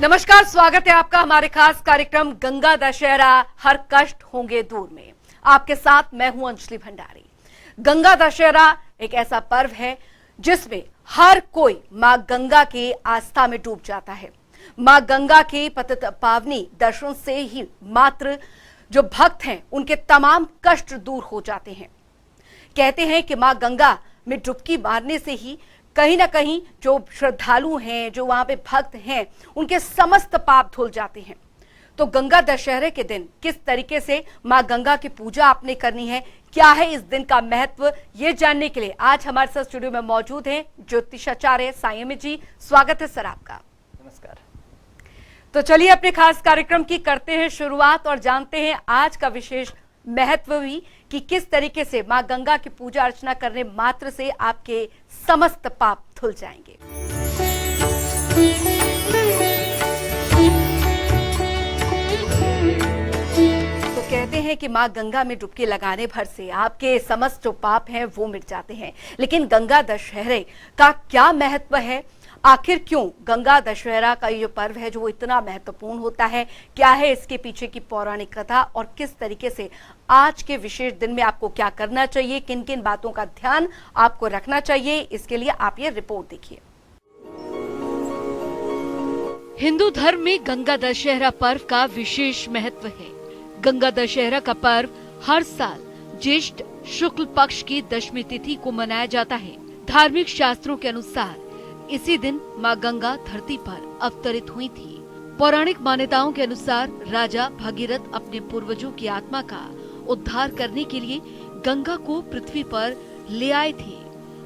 नमस्कार, स्वागत है आपका हमारे खास कार्यक्रम गंगा दशहरा हर कष्ट होंगे दूर में। आपके साथ मैं हूं अंजलि भंडारी। गंगा दशहरा एक ऐसा पर्व है जिसमें हर कोई मां गंगा की आस्था में डूब जाता है। मां गंगा के पतित पावनी दर्शन से ही मात्र जो भक्त हैं उनके तमाम कष्ट दूर हो जाते हैं। कहते हैं कि मां गंगा में डुबकी मारने से ही कहीं ना कहीं जो श्रद्धालु हैं, जो वहां पे भक्त हैं, उनके समस्त पाप धुल जाते हैं। तो गंगा दशहरे के दिन किस तरीके से मां गंगा की पूजा आपने करनी है, क्या है इस दिन का महत्व, ये जानने के लिए आज हमारे साथ स्टूडियो में मौजूद हैं ज्योतिषाचार्य सायमी जी। स्वागत है सर आपका। नमस्कार। तो चलिए अपने खास कार्यक्रम की करते हैं शुरुआत और जानते हैं आज का विशेष महत्व भी कि किस तरीके से मां गंगा की पूजा अर्चना करने मात्र से आपके समस्त पाप धुल जाएंगे। तो कहते हैं कि मां गंगा में डुबकी लगाने भर से आपके समस्त जो पाप हैं वो मिट जाते हैं। लेकिन गंगा दशहरे का क्या महत्व है, आखिर क्यों गंगा दशहरा का ये पर्व है जो इतना महत्वपूर्ण होता है, क्या है इसके पीछे की पौराणिक कथा और किस तरीके से आज के विशेष दिन में आपको क्या करना चाहिए, किन किन बातों का ध्यान आपको रखना चाहिए, इसके लिए आप ये रिपोर्ट देखिए। हिंदू धर्म में गंगा दशहरा पर्व का विशेष महत्व है। गंगा दशहरा का पर्व हर साल ज्येष्ठ शुक्ल पक्ष की दशमी तिथि को मनाया जाता है। धार्मिक शास्त्रों के अनुसार इसी दिन मां गंगा धरती पर अवतरित हुई थी। पौराणिक मान्यताओं के अनुसार राजा भगीरथ अपने पूर्वजों की आत्मा का उद्धार करने के लिए गंगा को पृथ्वी पर ले आए थे,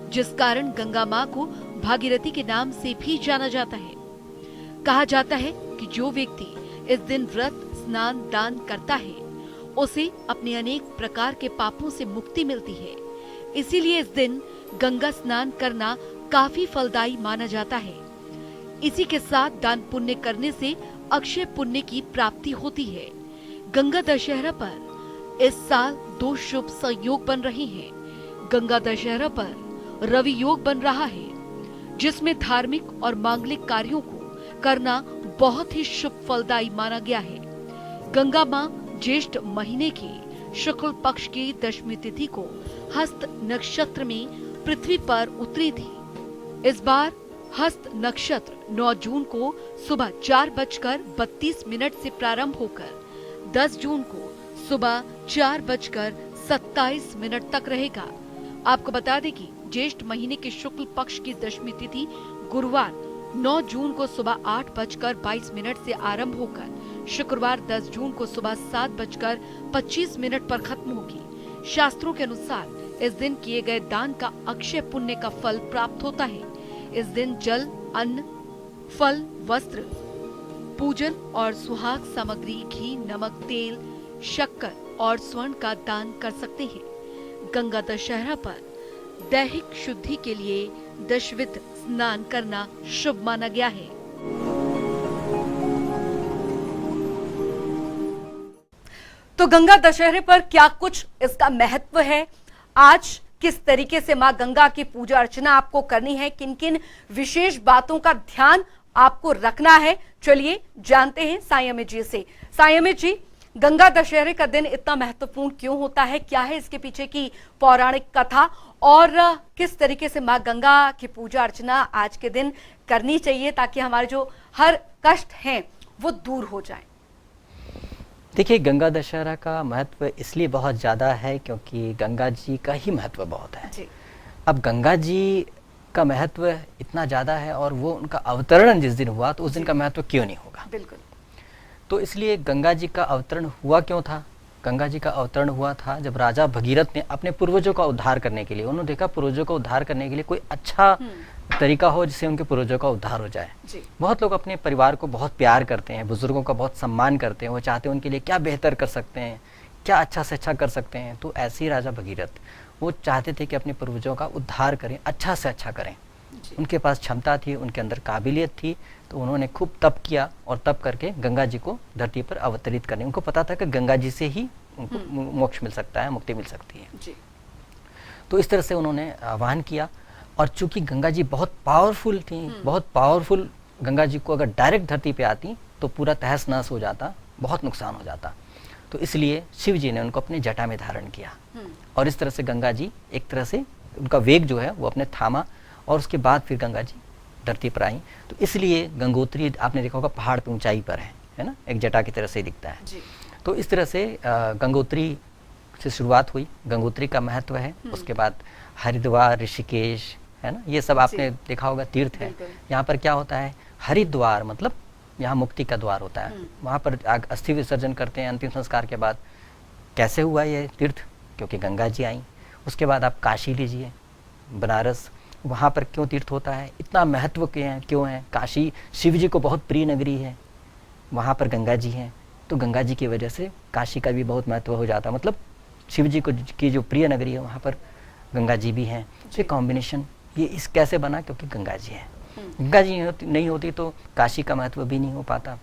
जिस कारण गंगा मां को भागीरथी के नाम से भी जाना जाता है। कहा जाता है कि जो व्यक्ति इस दिन व्रत, स्नान, दान करता है उसे अपने अनेक प्रकार के पापों से मुक्ति मिलती है। इसीलिए इस दिन गंगा स्नान करना काफी फलदायी माना जाता है। इसी के साथ दान पुण्य करने से अक्षय पुण्य की प्राप्ति होती है। गंगा दशहरा पर इस साल 2 शुभ संयोग बन रहे हैं। गंगा दशहरा पर रवि योग बन रहा है, जिसमें धार्मिक और मांगलिक कार्यों को करना बहुत ही शुभ फलदायी माना गया है। गंगा मां ज्येष्ठ महीने के शुक्ल पक्ष की दशमी तिथि को हस्त नक्षत्र में पृथ्वी पर उतरी थी। इस बार हस्त नक्षत्र 9 जून को सुबह 4:32 से प्रारंभ होकर 10 जून को सुबह 4:27 तक रहेगा। आपको बता दें कि ज्येष्ठ महीने के शुक्ल पक्ष की दशमी तिथि गुरुवार 9 जून को सुबह 8:22 से आरंभ होकर शुक्रवार 10 जून को सुबह 7:25 पर खत्म होगी। शास्त्रों के अनुसार इस दिन किए गए दान का अक्षय पुण्य का फल प्राप्त होता है। इस दिन जल, अन्न, फल, वस्त्र, पूजन और सुहाग सामग्री, घी, नमक, तेल, शक्कर और स्वर्ण का दान कर सकते हैं। गंगा दशहरा पर दैहिक शुद्धि के लिए दशविध स्नान करना शुभ माना गया है। तो गंगा दशहरे पर क्या कुछ इसका महत्व है, आज किस तरीके से मां गंगा की पूजा अर्चना आपको करनी है, किन किन विशेष बातों का ध्यान आपको रखना है, चलिए जानते हैं सायमी जी से। सायमी जी, गंगा दशहरे का दिन इतना महत्वपूर्ण क्यों होता है, क्या है इसके पीछे की पौराणिक कथा और किस तरीके से मां गंगा की पूजा अर्चना आज के दिन करनी चाहिए ताकि हमारे जो हर कष्ट हैं वो दूर हो जाए। देखिए, गंगा दशहरा का महत्व इसलिए बहुत ज़्यादा है क्योंकि गंगा जी का ही महत्व बहुत है जी। अब गंगा जी का महत्व इतना ज़्यादा है और वो उनका अवतरण जिस दिन हुआ तो उस दिन का महत्व क्यों नहीं होगा। बिल्कुल। तो इसलिए गंगा जी का अवतरण हुआ क्यों था? गंगा जी का अवतरण हुआ था जब राजा भगीरथ ने अपने पूर्वजों का उद्धार करने के लिए, उन्होंने देखा पूर्वजों का उद्धार करने के लिए कोई अच्छा तरीका हो जिससे उनके पूर्वजों का उद्धार हो जाए। बहुत लोग अपने परिवार को बहुत प्यार करते हैं, बुजुर्गों का बहुत सम्मान करते हैं, वो चाहते हैं उनके लिए क्या बेहतर कर सकते हैं, क्या अच्छा से अच्छा कर सकते हैं। तो ऐसे ही राजा भगीरथ वो चाहते थे कि अपने पूर्वजों का उद्धार करें, अच्छा से अच्छा करें। उनके पास क्षमता थी, उनके अंदर काबिलियत थी, तो उन्होंने खूब तप किया और तप करके गंगा जी को धरती पर अवतरित करने, उनको पता था कि गंगा जी से ही उनको मोक्ष मिल सकता है, मुक्ति मिल सकती है जी। तो इस तरह से उन्होंने आह्वान किया और चूंकि गंगा जी बहुत पावरफुल थी, बहुत पावरफुल गंगा जी को अगर डायरेक्ट धरती पे आती तो पूरा तहस नहस हो जाता, बहुत नुकसान हो जाता। तो इसलिए शिव जी ने उनको अपने जटा में धारण किया और इस तरह से गंगा जी एक तरह से उनका वेग जो है वो अपने थामा और उसके बाद फिर गंगा जी धरती पर आई। तो इसलिए गंगोत्री आपने देखा होगा पहाड़ पे ऊंचाई पर है ना, एक जटा की तरह से दिखता है जी। तो इस तरह से गंगोत्री से शुरुआत हुई। गंगोत्री का महत्व है। उसके बाद हरिद्वार, ऋषिकेश, है ना, ये सब आपने देखा होगा तीर्थ है। यहाँ पर क्या होता है, हरिद्वार मतलब यहाँ मुक्ति का द्वार होता है। वहाँ पर अस्थि विसर्जन करते हैं अंतिम संस्कार के बाद। कैसे हुआ ये तीर्थ, क्योंकि गंगा जी आई। उसके बाद आप काशी लीजिए, बनारस, वहाँ पर क्यों तीर्थ होता है, इतना महत्व क्यों है। काशी शिव जी को बहुत प्रिय नगरी है, वहाँ पर गंगा जी हैं, तो गंगा जी की वजह से काशी का भी बहुत महत्व हो जाता है। मतलब शिव जी को की जो प्रिय नगरी है वहाँ पर गंगा जी भी हैं। ये कॉम्बिनेशन ये इस कैसे बना, क्योंकि गंगा जी है। गंगा जी नहीं होती तो काशी का महत्व भी नहीं हो पाता।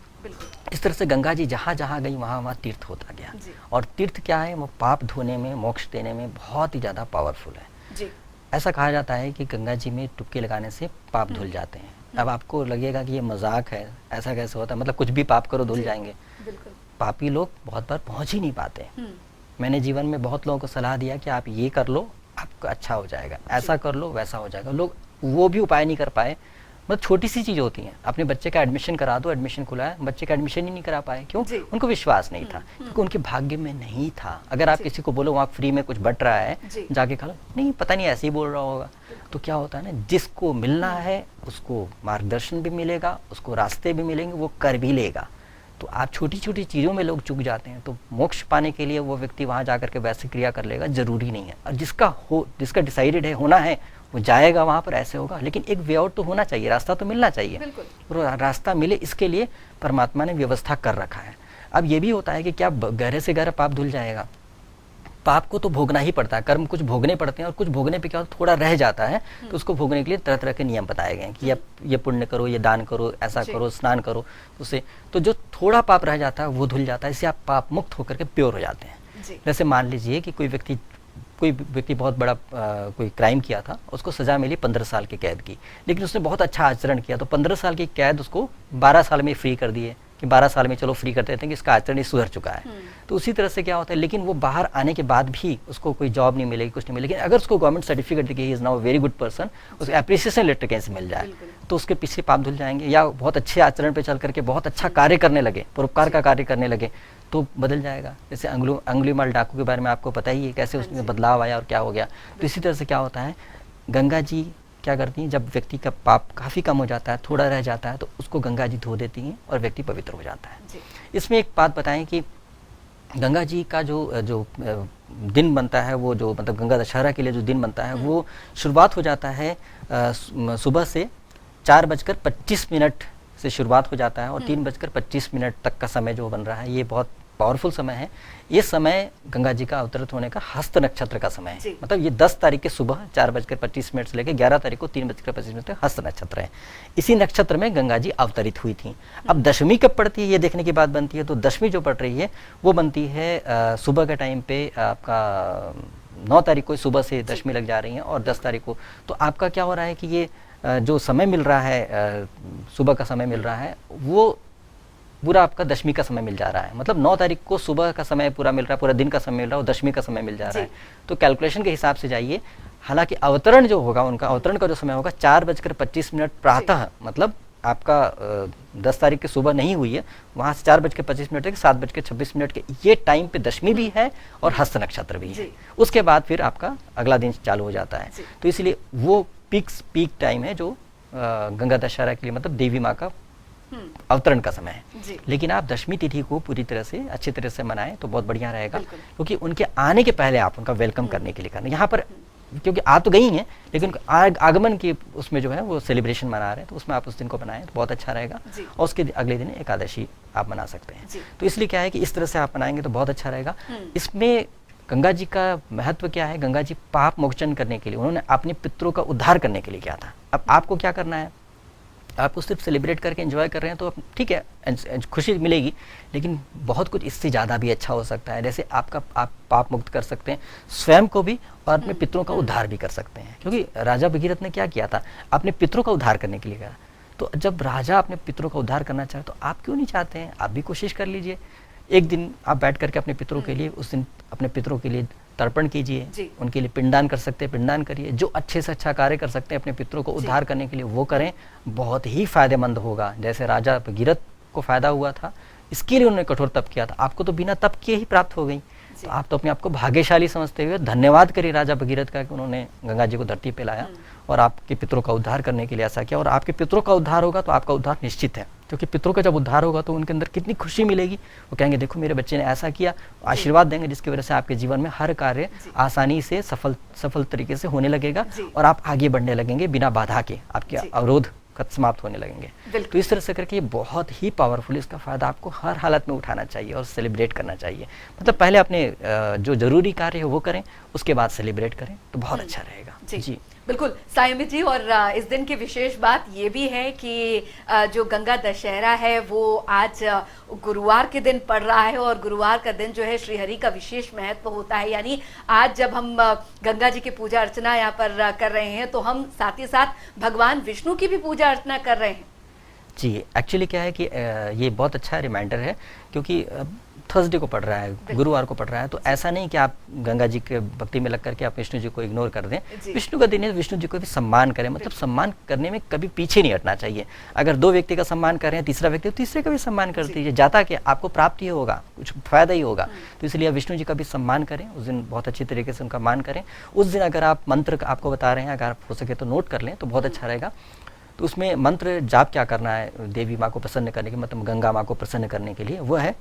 इस तरह से गंगा जी जहाँ जहाँ गई वहाँ वहाँ तीर्थ होता गया। और तीर्थ क्या है, वो पाप धोने में, मोक्ष देने में बहुत ही ज़्यादा पावरफुल है। जी। ऐसा कहा जाता है कि गंगा जी में डुबकी लगाने से पाप धुल जाते हैं। अब आपको लगेगा कि ये मजाक है, ऐसा कैसे होता है, मतलब कुछ भी पाप करो धुल जाएंगे। पापी लोग बहुत बार पहुँच ही नहीं पाते। मैंने जीवन में बहुत लोगों को सलाह दिया कि आप ये कर लो, आपको अच्छा हो जाएगा, ऐसा कर लो, वैसा हो जाएगा। लोग वो भी उपाय नहीं कर पाए। मतलब छोटी सी चीज़ होती है, अपने बच्चे का एडमिशन करा दो, एडमिशन खुला है, बच्चे का एडमिशन ही नहीं करा पाए। क्यों? उनको विश्वास नहीं था, क्योंकि उनके भाग्य में नहीं था। अगर आप किसी को बोलो वहाँ फ्री में कुछ बट रहा है, जाके खा लो, नहीं पता नहीं ऐसे ही बोल रहा होगा। तो क्या होता है ना, जिसको मिलना है उसको मार्गदर्शन भी मिलेगा, उसको रास्ते भी मिलेंगे, वो कर भी लेगा। तो आप छोटी छोटी चीज़ों में लोग चूक जाते हैं। तो मोक्ष पाने के लिए वो व्यक्ति वहाँ जा करके वैसे क्रिया कर लेगा, जरूरी नहीं है। और जिसका डिसाइडेड है, होना है, वो जाएगा वहाँ पर, ऐसे होगा। लेकिन एक वे आउट तो होना चाहिए, रास्ता तो मिलना चाहिए। और रास्ता मिले इसके लिए परमात्मा ने व्यवस्था कर रखा है। अब ये भी होता है कि क्या गहरे से गहरा पाप धुल जाएगा? पाप को तो भोगना ही पड़ता है, कर्म कुछ भोगने पड़ते हैं, और कुछ भोगने पे क्या होता है, थोड़ा रह जाता है, तो उसको भोगने के लिए तरह तरह के नियम बताए गए हैं कि ये पुण्य करो, ये दान करो, ऐसा करो, स्नान करो, उससे तो जो थोड़ा पाप रह जाता है वो धुल जाता है। इससे आप पाप मुक्त होकर के प्योर हो जाते हैं। जैसे मान लीजिए कि कोई व्यक्ति बहुत बड़ा कोई क्राइम किया था, उसको सजा मिली 15 साल की कैद की, लेकिन उसने बहुत अच्छा आचरण किया, तो 15 साल की कैद उसको 12 साल में फ्री कर दिए कि 12 साल में चलो फ्री कर देते हैं कि इसका आचरण सुधर चुका है। तो उसी तरह से क्या होता है, लेकिन वो बाहर आने के बाद भी उसको कोई जॉब नहीं मिलेगी, कुछ नहीं मिलेगी। लेकिन अगर उसको गवर्नमेंट सर्टिफिकेट देगी he is now very good person, उसको एप्रिसिएशन लेटर कहीं से मिल जाए, तो उसके पीछे पाप धुल जाएंगे। या बहुत अच्छे आचरण पे चल करके बहुत अच्छा कार्य करने लगे, परोपकार का कार्य करने लगे, तो बदल जाएगा। जैसे अंगुलीमाल डाकू के बारे में आपको पता ही है, कैसे उसमें बदलाव आया और क्या हो गया। तो इसी तरह से क्या होता है, गंगा जी क्या करती हैं, जब व्यक्ति का पाप काफ़ी कम हो जाता है, थोड़ा रह जाता है, तो उसको गंगा जी धो देती हैं और व्यक्ति पवित्र हो जाता है। इसमें एक बात बताएं कि गंगा जी का जो दिन बनता है, वो जो मतलब गंगा दशहरा के लिए जो दिन बनता है, वो शुरुआत हो जाता है सुबह से 4:25 से शुरुआत हो जाता है और 3:25 तक का समय जो बन रहा है, ये बहुत पावरफुल समय है। ये समय गंगा जी का अवतरित होने का हस्त नक्षत्र का समय है। मतलब ये 10 तारीख के सुबह 4:25 से लेकर 11 तारीख को 3:25 तक हस्त नक्षत्र है। इसी नक्षत्र में गंगा जी अवतरित हुई थी। अब दशमी कब पड़ती है, ये देखने की बात बनती है। तो दशमी जो पड़ रही है वो बनती है सुबह के टाइम पे, आपका 9 तारीख को सुबह से दशमी लग जा रही है और 10 तारीख को। तो आपका क्या हो रहा है कि ये जो समय मिल रहा है, सुबह का समय मिल रहा है, वो पूरा आपका दशमी का समय मिल जा रहा है। मतलब 9 तारीख को सुबह का समय पूरा मिल रहा है, पूरा दिन का समय मिल रहा है, और दशमी का समय मिल जा रहा है। तो कैलकुलेशन के हिसाब से जाइए। हालांकि अवतरण जो होगा, उनका अवतरण का जो समय होगा 4:25 प्रातः, मतलब आपका 10 तारीख की सुबह नहीं हुई है, वहाँ से 4:25 तक 7:26 के ये टाइम पे दशमी भी है और हस्त नक्षत्र भी है। उसके बाद फिर आपका अगला दिन चालू हो जाता है। तो इसलिए वो पीक टाइम है जो गंगा दशहरा के लिए, मतलब देवी माँ का अवतरण का समय है। लेकिन आप दशमी तिथि को पूरी तरह से अच्छी तरह से मनाएं तो बहुत बढ़िया रहेगा, क्योंकि उनके आने के पहले आप उनका वेलकम करने के लिए करना। यहाँ पर क्योंकि आ तो गई हैं, लेकिन आगमन की उसमें जो है वो सेलिब्रेशन मना रहे हैं, तो उसमें आप उस दिन को बनाएं तो बहुत अच्छा रहेगा। और उसके अगले दिन एकादशी आप मना सकते हैं। तो इसलिए क्या है कि इस तरह से आप मनाएंगे तो बहुत अच्छा रहेगा। इसमें गंगा जी का महत्व क्या है, गंगा जी पाप मोचन करने के लिए, उन्होंने अपने पितरों का उद्धार करने के लिए किया था। अब आपको क्या करना है, आपको सिर्फ सेलिब्रेट करके एंजॉय कर रहे हैं तो ठीक है, खुशी मिलेगी, लेकिन बहुत कुछ इससे ज़्यादा भी अच्छा हो सकता है। जैसे आप पाप मुक्त कर सकते हैं स्वयं को भी, और अपने पितरों का उद्धार भी कर सकते हैं। क्योंकि राजा भगीरथ ने क्या किया था, अपने पितरों का उद्धार करने के लिए किया। तो जब राजा अपने पितरों का उद्धार करना चाहे तो आप क्यों नहीं चाहते हैं? आप भी कोशिश कर लीजिए। एक दिन आप बैठ करके अपने पितरों के लिए, उस दिन अपने पितरों के लिए तर्पण कीजिए, उनके लिए पिंडदान कर सकते हैं, पिंडदान करिए। जो अच्छे से अच्छा कार्य कर सकते हैं अपने पितरों को उद्धार करने के लिए वो करें, बहुत ही फायदेमंद होगा। जैसे राजा भगीरथ को फायदा हुआ था, इसके लिए उन्होंने कठोर तप किया था, आपको तो बिना तप किए ही प्राप्त हो गई। तो आप तो अपने आप को भाग्यशाली समझते हुए धन्यवाद करिए राजा भगीरथ का कि उन्होंने गंगा जी को धरती पे लाया और आपके पितरों का उद्धार करने के लिए ऐसा किया। और आपके पितरों का उद्धार होगा तो आपका उद्धार निश्चित है, क्योंकि पितरों का जब उद्धार होगा तो उनके अंदर कितनी खुशी मिलेगी। वो कहेंगे देखो मेरे बच्चे ने ऐसा किया, आशीर्वाद देंगे, जिसकी वजह से आपके जीवन में हर कार्य आसानी से सफल तरीके से होने लगेगा और आप आगे बढ़ने लगेंगे बिना बाधा के, आपके अवरोध समाप्त होने लगेंगे। तो इस तरह से करके ये बहुत ही पावरफुल, इसका फायदा आपको हर हालत में उठाना चाहिए और सेलिब्रेट करना चाहिए। मतलब पहले अपने जो जरूरी कार्य है वो करें, उसके बाद सेलिब्रेट करें तो बहुत अच्छा रहेगा। जी बिल्कुल सायमित जी। और इस दिन की विशेष बात ये भी है कि जो गंगा दशहरा है वो आज गुरुवार के दिन पड़ रहा है और गुरुवार का दिन जो है श्रीहरि का विशेष महत्व होता है। यानी आज जब हम गंगा जी की पूजा अर्चना यहाँ पर कर रहे हैं तो हम साथ ही साथ भगवान विष्णु की भी पूजा अर्चना कर रहे हैं। जी एक्चुअली क्या है कि ये बहुत अच्छा रिमाइंडर है, क्योंकि थर्सडे को पड़ रहा है, गुरुवार को पड़ रहा है, तो ऐसा नहीं कि आप गंगा जी के भक्ति में लग करके आप विष्णु जी को इग्नोर कर दें। विष्णु का दिन है, विष्णु जी को भी सम्मान करें। मतलब सम्मान करने में कभी पीछे नहीं हटना चाहिए। अगर दो व्यक्ति का सम्मान कर रहे हैं, तीसरा व्यक्ति, तीसरे का भी सम्मान कर दीजिए, जाता कि आपको प्राप्त ही होगा, कुछ फायदा ही होगा। तो इसलिए विष्णु जी का भी सम्मान करें, उस दिन बहुत अच्छी तरीके से उनका मान करें। उस दिन अगर आप मंत्र आपको बता रहे हैं, अगर हो सके तो नोट कर लें तो बहुत अच्छा रहेगा। तो उसमें मंत्र जाप क्या करना है देवी माँ को प्रसन्न करने के, मतलब गंगा माँ को प्रसन्न करने के लिए, वो है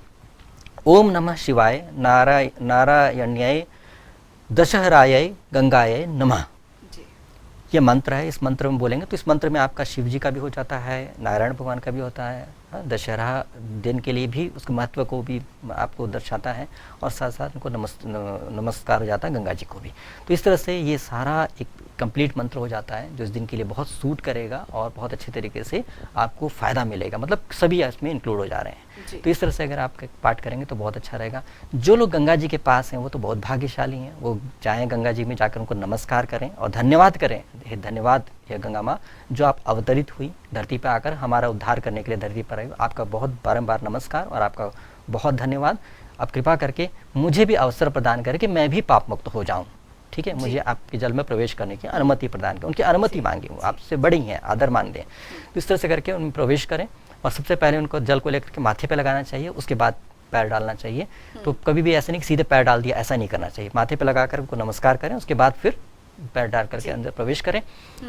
ओम नमः शिवाय नारायण्याय दशहराय गंगाय नमः। ये मंत्र है, इस मंत्र में बोलेंगे तो इस मंत्र में आपका शिव जी का भी हो जाता है, नारायण भगवान का भी होता है, दशहरा दिन के लिए भी उसके महत्व को भी आपको दर्शाता है और साथ साथ उनको नमस्कार हो जाता है गंगा जी को भी। तो इस तरह से ये सारा एक कंप्लीट मंत्र हो जाता है जो इस दिन के लिए बहुत सूट करेगा और बहुत अच्छे तरीके से आपको फ़ायदा मिलेगा। मतलब सभी इसमें इंक्लूड हो जा रहे हैं। तो इस तरह से अगर आप पाठ करेंगे तो बहुत अच्छा रहेगा। जो लोग गंगा जी के पास हैं वो तो बहुत भाग्यशाली हैं, वो जाएँ गंगा जी में जाकर उनको नमस्कार करें और धन्यवाद करें, धन्यवाद ये गंगा माँ जो आप अवतरित हुई धरती पर आकर हमारा उद्धार करने के लिए धरती पर आई। आपका बहुत बारंबार नमस्कार और आपका बहुत धन्यवाद। आप कृपा करके मुझे भी अवसर प्रदान करें कि मैं भी पाप मुक्त हो जाऊँ। ठीक है, मुझे आपके जल में प्रवेश करने की अनुमति प्रदान करें, उनकी अनुमति मांगे, वो आपसे बड़ी हैं, आदर मान दें। तो इस तरह से करके उनमें प्रवेश करें और सबसे पहले उनको जल को लेकर के माथे पे लगाना चाहिए, उसके बाद पैर डालना चाहिए। तो कभी भी ऐसा नहीं कि सीधे पैर डाल दिया, ऐसा नहीं करना चाहिए। माथे पे लगाकर उनको नमस्कार करें, उसके बाद फिर पैर डाल करके अंदर प्रवेश करें।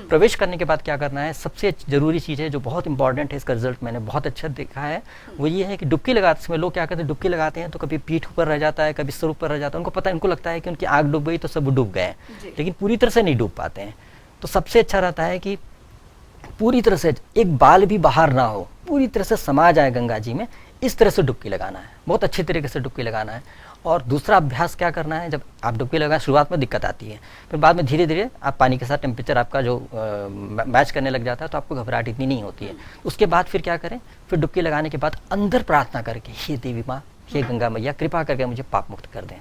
प्रवेश करने के बाद क्या करना है, सबसे जरूरी चीज़ है जो बहुत इंपॉर्टेंट है, इसका रिजल्ट मैंने बहुत अच्छा देखा है, वो ये है कि डुबकी लगाते समय लोग क्या करते हैं, डुबकी लगाते हैं तो कभी पीठ ऊपर रह जाता है, कभी सर ऊपर रह जाता है। उनको पता है, उनको लगता है कि उनकी आँख डूब गई तो सब डूब गए, लेकिन पूरी तरह से नहीं डूब पाते हैं। तो सबसे अच्छा रहता है कि पूरी तरह से एक बाल भी बाहर ना हो, पूरी तरह से समा जाए गंगा जी में, इस तरह से डुबकी लगाना है, बहुत अच्छी तरीके से डुबकी लगाना है। और दूसरा अभ्यास क्या करना है, जब आप डुबकी लगाएं शुरुआत में दिक्कत आती है, फिर बाद में धीरे धीरे आप पानी के साथ टेम्परेचर आपका जो मैच करने लग जाता है तो आपको घबराहट इतनी नहीं होती है। उसके बाद फिर क्या करें, फिर डुबकी लगाने के बाद अंदर प्रार्थना करके, हे देवी माँ, हे गंगा मैया, कृपा करके मुझे पाप मुक्त कर दें,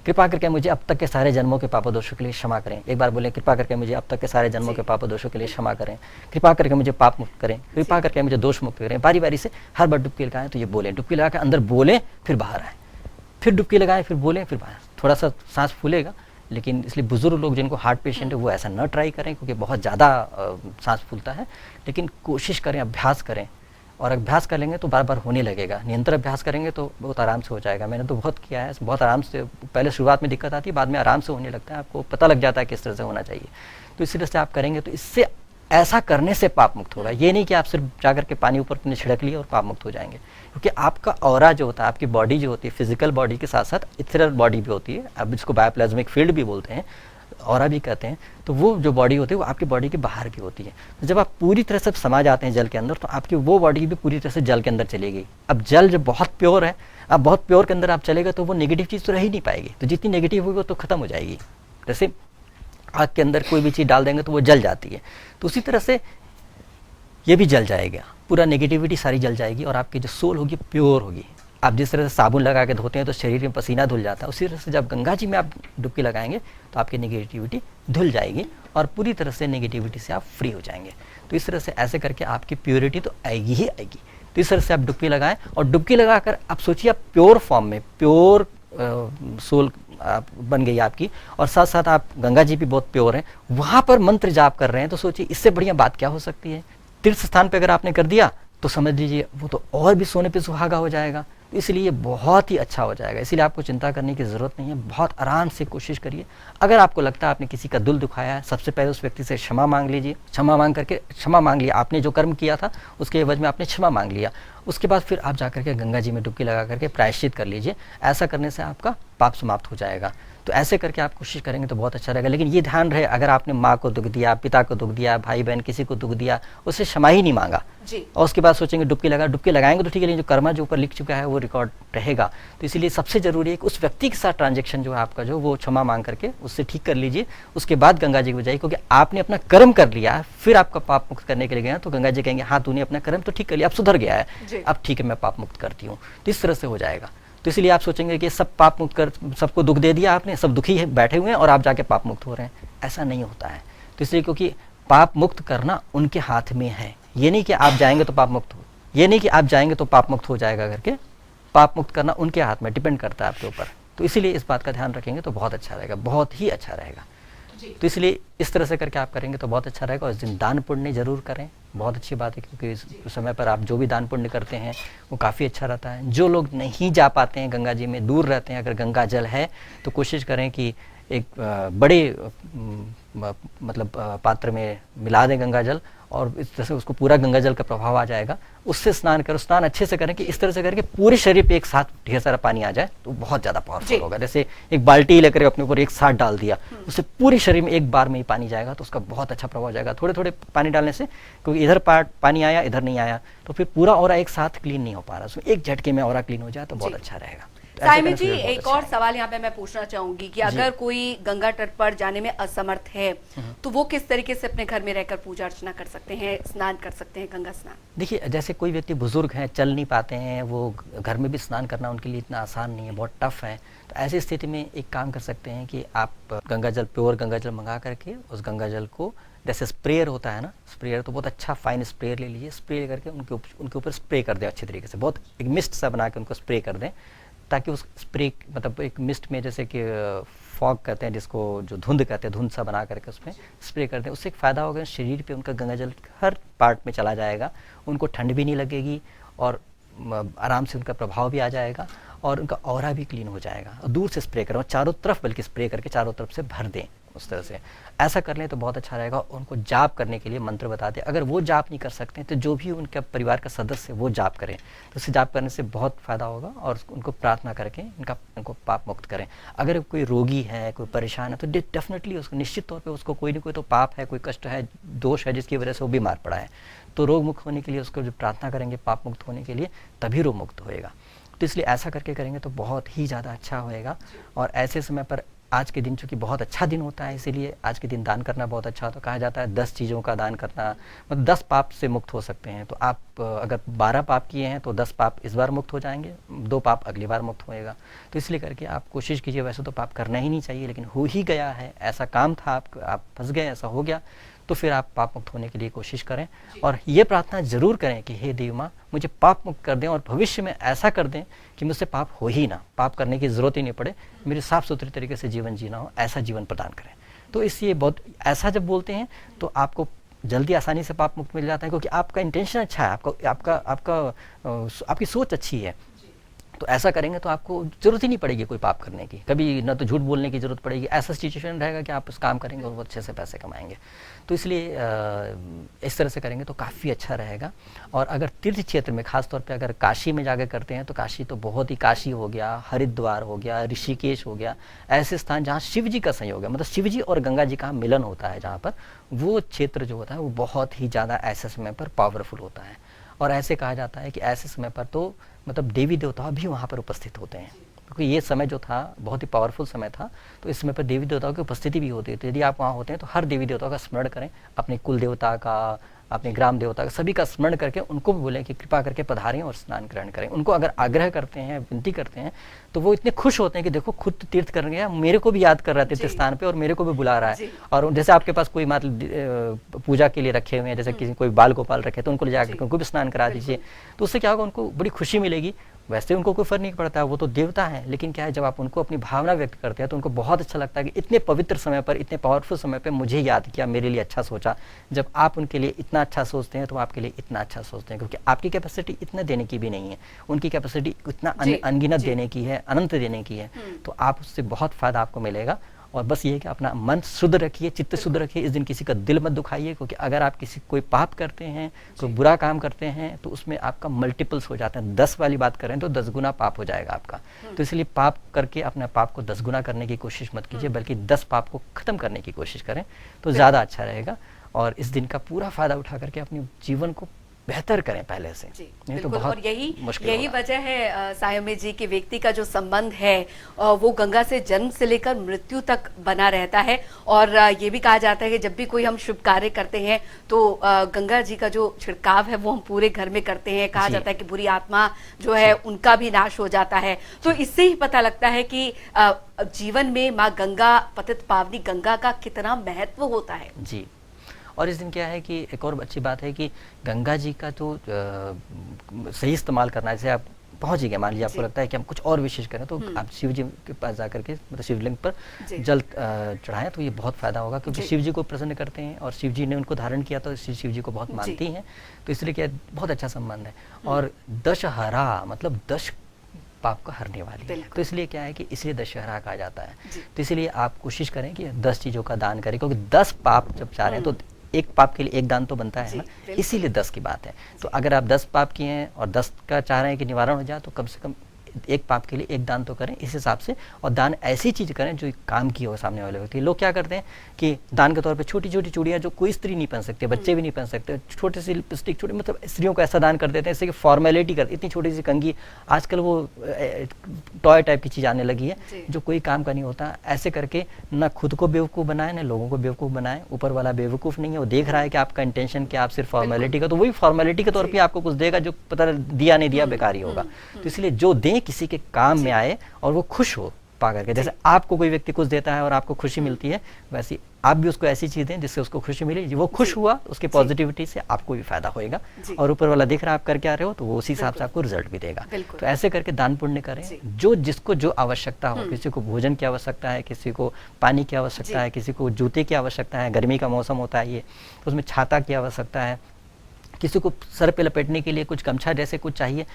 कृपा करके मुझे अब तक के सारे जन्मों के पाप दोषों के लिए क्षमा करें। एक बार बोले, कृपा करके मुझे अब तक के सारे जन्मों के पाप दोषों के लिए क्षमा करें, कृपा करके मुझे पाप मुक्त करें, कृपा करके मुझे दोष मुक्त करें। बारी बारी से हर बार डुबकी लगाएं तो ये बोलें, डुबकी लगा के अंदर बोलें, फिर बाहर आए, फिर डुबकी लगाएं, फिर बोलें, फिर बाहर। थोड़ा सा सांस फूलेगा, लेकिन इसलिए बुजुर्ग लोग जिनको हार्ट पेशेंट है वो ऐसा न ट्राई करें, क्योंकि बहुत ज़्यादा सांस फूलता है। लेकिन कोशिश करें, अभ्यास करें, और अभ्यास कर लेंगे तो बार बार होने लगेगा। निरंतर अभ्यास करेंगे तो बहुत आराम से हो जाएगा। मैंने तो बहुत किया है, बहुत आराम से। पहले शुरुआत में दिक्कत आती है, बाद में आराम से होने लगता है, आपको पता लग जाता है किस तरह से होना चाहिए। तो इस तरह से आप करेंगे तो इससे, ऐसा करने से पाप मुक्त होगा। ये नहीं कि आप सिर्फ जाकर के पानी ऊपर अपने छिड़क लिए और पाप मुक्त हो जाएंगे, क्योंकि आपका ऑरा जो होता है, आपकी बॉडी जो होती है, फिजिकल बॉडी के साथ साथ इथेरल बॉडी भी होती है, अब इसको बायोप्लाज्मिक फील्ड भी बोलते हैं, ऑरा भी कहते हैं। तो वो जो बॉडी होती है वो आपकी बॉडी के बाहर की होती है। तो जब आप पूरी तरह से समा जाते हैं जल के अंदर, तो आपकी वो बॉडी भी पूरी तरह से जल के अंदर चली गई। अब जल जब बहुत प्योर है, अब बहुत प्योर के अंदर आप चलेगा तो वो नेगेटिव चीज़ तो रह ही नहीं पाएगी। तो जितनी नेगेटिव होगी वो तो खत्म हो जाएगी। जैसे आग के अंदर कोई भी चीज़ डाल देंगे तो वो जल जाती है, तो उसी तरह से ये भी जल जाएगा, पूरा नेगेटिविटी सारी जल जाएगी और आपकी जो सोल होगी प्योर होगी। आप जिस तरह से साबुन लगा के धोते हैं तो शरीर में पसीना धुल जाता है, उसी तरह से जब गंगा जी में आप डुबकी लगाएंगे तो आपकी नेगेटिविटी धुल जाएगी और पूरी तरह से नेगेटिविटी से आप फ्री हो जाएंगे। तो इस तरह से ऐसे करके आपकी प्योरिटी तो आएगी ही आएगी। तो इस तरह से आप डुबकी लगाएं, और डुबकी लगाकर आप सोचिए आप प्योर फॉर्म में, प्योर सोल आप बन गई आपकी, और साथ साथ आप गंगा जी भी बहुत प्योर हैं, वहाँ पर मंत्र जाप कर रहे हैं। तो सोचिए इससे बढ़िया बात क्या हो सकती है। तीर्थ स्थान पे अगर आपने कर दिया तो समझ लीजिए वो तो और भी सोने पे सुहागा हो जाएगा। तो इसलिए बहुत ही अच्छा हो जाएगा, इसलिए आपको चिंता करने की ज़रूरत नहीं है। बहुत आराम से कोशिश करिए। अगर आपको लगता है आपने किसी का दिल दुखाया है, सबसे पहले उस व्यक्ति से क्षमा मांग लीजिए। क्षमा मांग लिया, आपने जो कर्म किया था उसके एवज में आपने क्षमा मांग लिया। उसके बाद फिर आप जाकर के गंगा जी में डुबकी लगा करके प्रायश्चित कर लीजिए। ऐसा करने से आपका पाप समाप्त हो जाएगा। तो ऐसे करके आप कोशिश करेंगे तो बहुत अच्छा रहेगा। लेकिन ये ध्यान रहे, अगर आपने माँ को दुख दिया, पिता को दुख दिया, भाई बहन किसी को दुख दिया, उससे क्षमा ही नहीं मांगा जी। और उसके बाद सोचेंगे डुबकी लगाएंगे तो ठीक है, लेकिन जो कर्मा जो ऊपर लिख चुका है वो रिकॉर्ड रहेगा। तो इसीलिए सबसे जरूरी है कि उस व्यक्ति के साथ ट्रांजेक्शन जो है आपका, जो वो क्षमा मांग करके उससे ठीक कर लीजिए। उसके बाद गंगा जी को जाइए, क्योंकि आपने अपना कर्म कर लिया है, फिर आपका पाप मुक्त करने के लिए गया तो गंगा जी कहेंगे हाँ तूने अपना कर्म तो ठीक कर लिया, अब सुधर गया है, अब ठीक है मैं पाप मुक्त करती हूँ। तो इस तरह से हो जाएगा। तो इसलिए आप सोचेंगे कि सब पाप मुक्त कर, सबको दुख दे दिया आपने, सब दुखी है बैठे हुए हैं और आप जाके पाप मुक्त हो रहे हैं, ऐसा नहीं होता है। तो इसलिए क्योंकि पाप मुक्त करना उनके हाथ में है। ये नहीं कि आप जाएंगे तो पाप मुक्त हो, ये नहीं कि आप जाएंगे तो पाप मुक्त हो जाएगा करके, पाप मुक्त करना उनके हाथ में, डिपेंड करता है आपके ऊपर। तो इसीलिए इस बात का ध्यान रखेंगे तो बहुत अच्छा रहेगा, बहुत ही अच्छा रहेगा। तो इसलिए इस तरह से करके आप करेंगे तो बहुत अच्छा रहेगा। और इस दिन दान पुण्य जरूर करें, बहुत अच्छी बात है, क्योंकि इस समय पर आप जो भी दान पुण्य करते हैं वो काफ़ी अच्छा रहता है। जो लोग नहीं जा पाते हैं गंगा जी में, दूर रहते हैं, अगर गंगा जल है तो कोशिश करें कि एक बड़े मतलब पात्र में मिला दें गंगा जल, और इस तरह से उसको पूरा गंगा जल का प्रभाव आ जाएगा। उससे स्नान करो, स्नान अच्छे से करें कि इस तरह से करके पूरे शरीर पे एक साथ ढेर सारा पानी आ जाए तो बहुत ज़्यादा पावरफुल होगा। जैसे एक बाल्टी लेकर अपने ऊपर एक साथ डाल दिया, उससे पूरे शरीर में एक बार में ही पानी जाएगा तो उसका बहुत अच्छा प्रभाव हो जाएगा। थोड़े थोड़े पानी डालने से, क्योंकि इधर पानी आया इधर नहीं आया तो फिर पूरा ऑरा एक साथ क्लीन नहीं हो पा रहा, उसमें एक झटके में ऑरा क्लीन हो जाए तो बहुत अच्छा रहेगा। साइमी जी, एक और सवाल यहाँ पे मैं पूछना चाहूंगी कि अगर कोई गंगा तट पर जाने में असमर्थ है तो वो किस तरीके से अपने घर में रहकर पूजा अर्चना कर सकते हैं, स्नान कर सकते हैं, गंगा स्नान? देखिए, जैसे कोई व्यक्ति बुजुर्ग हैं, चल नहीं पाते हैं, वो घर में भी स्नान करना उनके लिए इतना आसान नहीं है, बहुत टफ है। तो ऐसी स्थिति में एक काम कर सकते हैं कि आप गंगा जल, प्योर गंगा जल मंगा करके उस गंगा जल को, जैसे स्प्रेयर होता है ना, स्प्रेयर तो बहुत अच्छा फाइन स्प्रेयर ले लीजिए, स्प्रे करके उनके ऊपर स्प्रे कर दें अच्छी तरीके से, बहुत एक मिस्ट सा बना के उनको स्प्रे कर दें, ताकि उस स्प्रे मतलब एक मिस्ट में, जैसे कि फॉग कहते हैं जिसको, जो धुंध कहते हैं, धुंध सा बना करके उसमें स्प्रे कर दें। उससे एक फ़ायदा होगा, शरीर पे उनका गंगा जल हर पार्ट में चला जाएगा, उनको ठंड भी नहीं लगेगी और आराम से उनका प्रभाव भी आ जाएगा और उनका ऑरा भी क्लीन हो जाएगा। और दूर से स्प्रे करें, चारों तरफ बल्कि स्प्रे करके चारों तरफ से भर दें। उस तरह से ऐसा कर लें तो बहुत अच्छा रहेगा। उनको जाप करने के लिए मंत्र बता दें, अगर वो जाप नहीं कर सकते हैं तो जो भी उनका परिवार का सदस्य वो जाप करें, तो उससे जाप करने से बहुत फ़ायदा होगा और उनको प्रार्थना करके उनको पाप मुक्त करें। अगर कोई रोगी है, कोई परेशान है, तो डेफिनेटली उसको निश्चित तौर पे उसको कोई ना कोई तो पाप है, कोई कष्ट है, दोष है जिसकी वजह से वो बीमार पड़ा है। तो रोग मुक्त होने के लिए उसको जो प्रार्थना करेंगे पाप मुक्त होने के लिए, तभी रोग मुक्त होएगा। तो इसलिए ऐसा करके करेंगे तो बहुत ही ज़्यादा अच्छा होएगा। और ऐसे समय पर आज के दिन चूँकि बहुत अच्छा दिन होता है, इसीलिए आज के दिन दान करना बहुत अच्छा होता है। कहा जाता है 10 चीज़ों का दान करना, मतलब 10 पाप से मुक्त हो सकते हैं। तो आप अगर 12 पाप किए हैं तो 10 पाप इस बार मुक्त हो जाएंगे, 2 पाप अगली बार मुक्त होएगा। तो इसलिए करके आप कोशिश कीजिए। वैसे तो पाप करना ही नहीं चाहिए, लेकिन हो ही गया है, ऐसा काम था, आप फंस गए, ऐसा हो गया, तो फिर आप पाप मुक्त होने के लिए कोशिश करें। और ये प्रार्थना जरूर करें कि हे देव माँ, मुझे पाप मुक्त कर दें और भविष्य में ऐसा कर दें कि मुझसे पाप हो ही ना, पाप करने की ज़रूरत ही नहीं पड़े, मेरे साफ सुथरे तरीके से जीवन जीना हो, ऐसा जीवन प्रदान करें। तो इसलिए बहुत ऐसा जब बोलते हैं तो आपको जल्दी आसानी से पाप मुक्त मिल जाता है, क्योंकि आपका इंटेंशन अच्छा है, आपकी सोच अच्छी है। तो ऐसा करेंगे तो आपको जरूरत ही नहीं पड़ेगी कोई पाप करने की, कभी ना तो झूठ बोलने की जरूरत पड़ेगी। ऐसा सिचुएशन रहेगा कि आप उस काम करेंगे और वो अच्छे से पैसे कमाएंगे। तो इसलिए इस तरह से करेंगे तो काफ़ी अच्छा रहेगा। और अगर तीर्थ क्षेत्र में, खासतौर पे अगर काशी में जाकर करते हैं तो काशी तो बहुत ही, काशी हो गया, हरिद्वार हो गया, ऋषिकेश हो गया, ऐसे स्थान जहाँ शिव जी का संयोग है, मतलब शिव जी और गंगा जी का मिलन होता है, जहाँ पर वो क्षेत्र जो होता है वो बहुत ही ज़्यादा ऐसे समय पर पावरफुल होता है। और ऐसे कहा जाता है कि ऐसे समय पर तो मतलब देवी देवता भी वहाँ पर उपस्थित होते हैं, क्योंकि ये समय जो था बहुत ही पावरफुल समय था। तो इस समय पर देवी देवताओं की उपस्थिति भी होती है। तो यदि आप वहाँ होते हैं तो हर देवी देवता का स्मरण करें, अपने कुल देवता का, अपने ग्राम देवता का सभी का स्मरण करके उनको भी बोलें कि कृपा करके पधारें और स्नान ग्रहण करें। उनको अगर आग्रह करते हैं, विनती करते हैं, तो वो इतने खुश होते हैं कि देखो खुद तीर्थ कर गया, मेरे को भी याद कर रहा है तीर्थ स्थान पे और मेरे को भी बुला रहा है। और जैसे आपके पास कोई मतलब पूजा के लिए रखे हुए हैं, जैसे किसी कोई बाल गोपाल रखे, तो उनको ले जाकर उनको भी स्नान करा दीजिए, तो उससे क्या होगा, उनको बड़ी खुशी मिलेगी। वैसे उनको कोई फर्क नहीं पड़ता, वो तो देवता है, लेकिन क्या है, जब आप उनको अपनी भावना व्यक्त करते हैं तो उनको बहुत अच्छा लगता है कि इतने पवित्र समय पर, इतने पावरफुल समय पर मुझे याद किया, मेरे लिए अच्छा सोचा। जब आप उनके लिए इतना अच्छा सोचते हैं तो आपके लिए इतना अच्छा सोचते हैं, क्योंकि आपकी कैपेसिटी इतना देने की भी नहीं है, उनकी कैपेसिटी इतना अनगिनत देने की है, अनंत देने की है। तो आप उससे बहुत फायदा आपको मिलेगा। और बस ये है कि अपना मन शुद्ध रखिए, चित्त शुद्ध रखिए। इस दिन किसी का दिल मत दुखाइए, क्योंकि अगर आप किसी कोई पाप करते हैं, कोई बुरा काम करते हैं, तो उसमें आपका मल्टीपल्स हो जाते हैं। 10 वाली बात करें तो 10 गुना पाप हो जाएगा आपका। तो इसलिए पाप करके अपने पाप को 10 गुना करने की कोशिश मत कीजिए, बल्कि 10 पाप को खत्म करने की कोशिश करें तो ज़्यादा अच्छा रहेगा। और इस दिन का पूरा फायदा उठा करके अपने जीवन को बेहतर करें पहले से। जी, नहीं तो बिल्कुल। बहुत और यही मुश्किल वजह है सायमी जी कि व्यक्ति का जो संबंध है वो गंगा से जन्म से लेकर मृत्यु तक बना रहता है। और ये भी कहा जाता है कि जब भी कोई हम शुभ कार्य करते हैं तो गंगा जी का जो छिड़काव है वो हम पूरे घर में करते हैं। कहा जाता है कि बुरी आत्मा जो है उनका भी नाश हो जाता है। तो इससे ही पता लगता है कि जीवन में माँ गंगा, पतित पावनी गंगा का कितना महत्व होता है। जी। और इस दिन क्या है कि एक और अच्छी बात है कि गंगा जी का तो सही इस्तेमाल करना है। जैसे आप पहुंच ही गए, मान लीजिए आपको लगता है कि हम कुछ और विशेष करें, तो आप शिव जी के पास जाकर के मतलब शिवलिंग पर जल चढ़ाएं, तो ये बहुत फायदा होगा। क्योंकि शिव जी को प्रसन्न करते हैं और शिव जी ने उनको धारण किया, तो शिव जी को बहुत मानती हैं। तो इसलिए क्या बहुत अच्छा संबंध है। और दशहरा मतलब 10 पाप को हरने वाली है। तो इसलिए क्या है कि इसलिए दशहरा कहा जाता है। तो इसलिए आप कोशिश करें कि 10 चीज़ों का दान करें, क्योंकि 10 पाप जब चाह रहे हैं तो एक पाप के लिए एक दान तो बनता है ना, इसीलिए 10 की बात है। तो अगर आप 10 पाप किए हैं और 10 का चाह रहे हैं कि निवारण हो जाए, तो कम से कम एक पाप के लिए एक दान तो करें इस हिसाब से। और दान ऐसी चीज़ करें जो काम की हो सामने वाले व्यक्ति। लोग क्या करते हैं कि दान के तौर पे छोटी छोटी चूड़ियाँ जो कोई स्त्री नहीं पहन सकती, बच्चे भी नहीं पहन सकते, छोटे सी लिपस्टिक, छोटे मतलब स्त्रियों को ऐसा दान कर देते हैं इससे कि फॉर्मेलिटी कर, इतनी छोटी सी कंघी, आजकल वो टॉय टाइप की चीज़ आने लगी है जो कोई काम का नहीं होता। ऐसे करके ना खुद को बेवकूफ़ बनाए ना लोगों को बेवकूफ़ बनाए। ऊपर वाला बेवकूफ़ नहीं है, वो देख रहा है कि आपका इंटेंशन क्या, आप सिर्फ फॉर्मेलिटी का, तो वही फॉर्मेलिटी के तौर पर आपको कुछ देगा, जो पता दिया नहीं दिया बेकार ही होगा। तो इसलिए जो दें किसी के काम में आए और वो खुश हो पा करके। जैसे आपको कोई व्यक्ति कुछ देता है और आपको खुशी मिलती है, वैसे आप भी उसको ऐसी चीज दें जिससे उसको खुशी मिले। वो खुश हुआ, उसके पॉजिटिविटी से आपको भी फायदा होएगा। और ऊपर वाला देख रहा है आप करके आ रहे हो, तो वो उसी हिसाब से आपको रिजल्ट भी देगा। तो ऐसे करके दान पुण्य करें, जो जिसको जो आवश्यकता हो। किसी को भोजन की आवश्यकता है, किसी को पानी की आवश्यकता है, किसी को जूते की आवश्यकता है, गर्मी का मौसम होता है ये, उसमें छाता की आवश्यकता है, किसी को सर पे लपेटने के लिए कुछ गमछा जैसे कुछ चाहिए।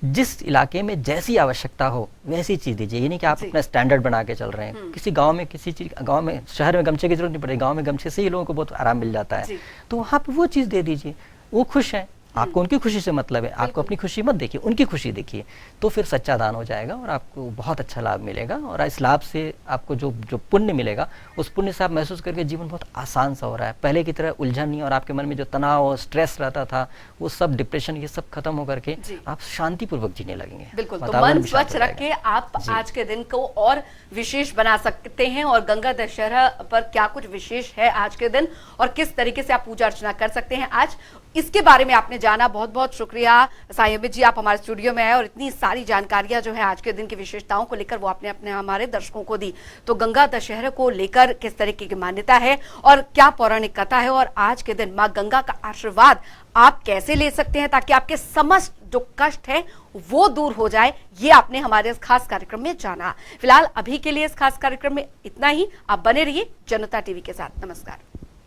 जिस इलाके में जैसी आवश्यकता हो वैसी चीज दीजिए। ये नहीं कि आप अपना स्टैंडर्ड बना के चल रहे हैं। किसी गांव में किसी चीज, गांव में शहर में गमछे की जरूरत नहीं पड़ेगी, गांव में गमछे से ही लोगों को बहुत आराम मिल जाता है। तो वहाँ पे वो चीज दे दीजिए, वो खुश है। आपको उनकी खुशी से मतलब है, आपको अपनी खुशी मत देखिए, उनकी खुशी देखिए। तो फिर सच्चा दान हो जाएगा और आपको बहुत अच्छा लाभ मिलेगा। और इस लाभ से आपको जो पुण्य मिलेगा, उस पुण्य से आप महसूस करके जीवन बहुत आसान सा हो रहा है। पहले की तरह उलझन नहीं, और आपके मन में जो तनाव और स्ट्रेस रहता था, वो सब डिप्रेशन ये सब खत्म होकर के आप शांतिपूर्वक जीने लगेंगे। बिल्कुल। तो मन स्वच्छ रख के आप आज के दिन को और विशेष बना सकते हैं। और गंगा दशहरा पर क्या कुछ विशेष है आज के दिन और किस तरीके से आप पूजा अर्चना कर सकते हैं आज, इसके बारे में आपने जाना। बहुत बहुत शुक्रिया सायमी जी, आप हमारे स्टूडियो में आए और इतनी सारी जानकारियां जो है आज के दिन की विशेषताओं को लेकर वो आपने अपने हमारे दर्शकों को दी। तो गंगा दशहरा को लेकर किस तरीके की मान्यता है और क्या पौराणिक कथा है, और आज के दिन माँ गंगा का आशीर्वाद आप कैसे ले सकते हैं ताकि आपके समस्त जो कष्ट है वो दूर हो जाए, ये आपने हमारे इस खास कार्यक्रम में जाना। फिलहाल अभी के लिए इस खास कार्यक्रम में इतना ही। आप बने रहिए जनता टीवी के साथ। नमस्कार।